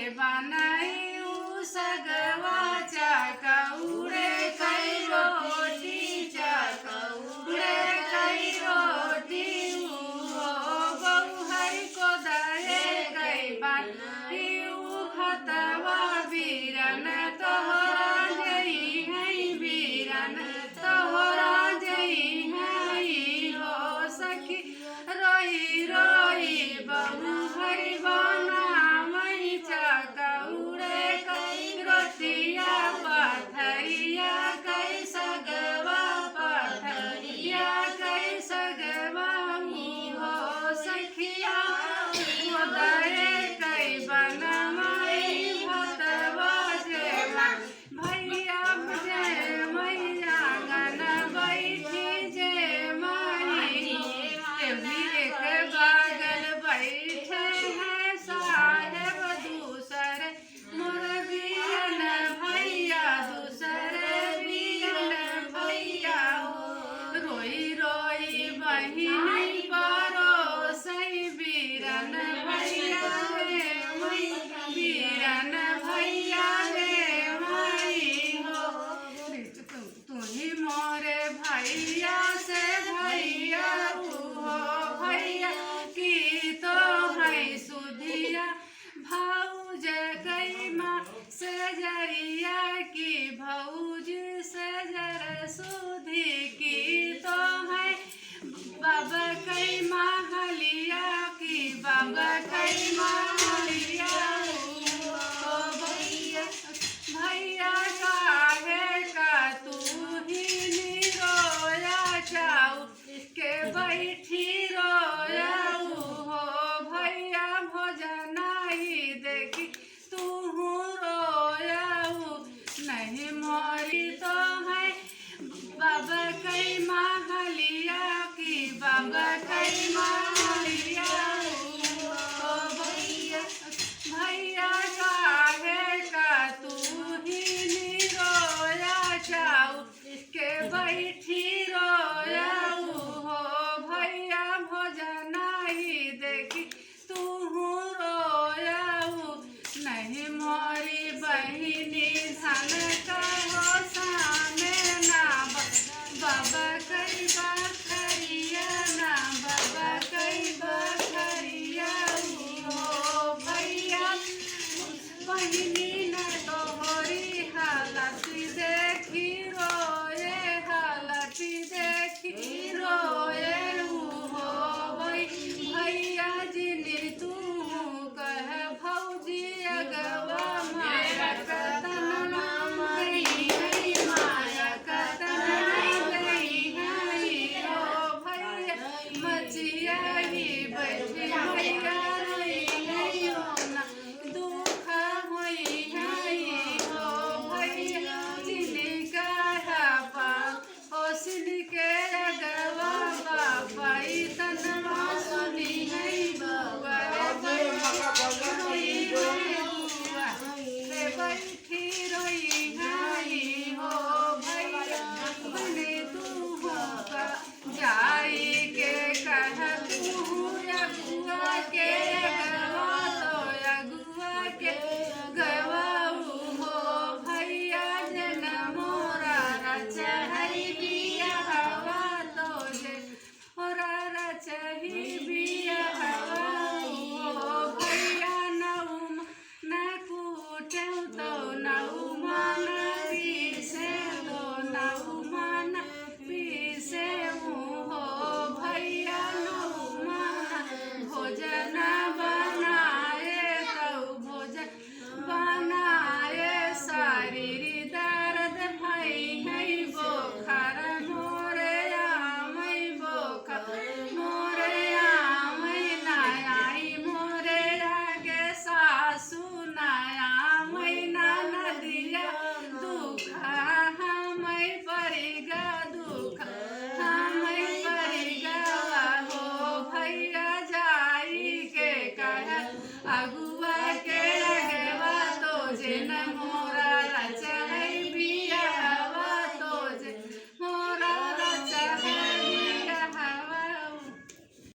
बनाई सगवा चकौड़े कई रोटी चकौड़े कई रोटी हो बहु हरि को दहे गई बनाई भतवा बीरन तोहरा जई है बीरन तोहरा जई है हो सखी रोई रोई बहु हरि बनावई चकौड़े कई रोटिया पथरिया कई सगवा पथरिया कई सगवा हो सखिया दहे कई बनमई भतवा जेवा भैया जय मैया गन बैठी जय माई एक बागल बैठे हैं साहेब दूसरे मोर बीरन भैया दूसरे बीरन भैया हो रोई रोई बहिनी परोसई बीरन भैया रे मई बीरन भैया रे मई हो तुम्ही मोरे भैया से भैया हो भैया की तो है सुधिया भौज कई माँ सजरिया की भौज सजर सुधी की तो है बाबा कई महलिया की बाबा कई महलिया हो भैया भैया काहे का तू ही निरोया जाऊ के बैठी रोया हो भैया भोजनाई देखी तू रोया नहीं मोरी तो है बाबा कई महलिया की बाबा कई महलिया हो भैया भैया काहे का तू ही निरोया जाऊ के बैठी रोया हो भैया भोजनाई देखी तू रोया नहीं मोरी बहिनी धन का हो सामे ना बाबा कई बखरिया ना बाबा कई बखरिया हो भैया बहिनी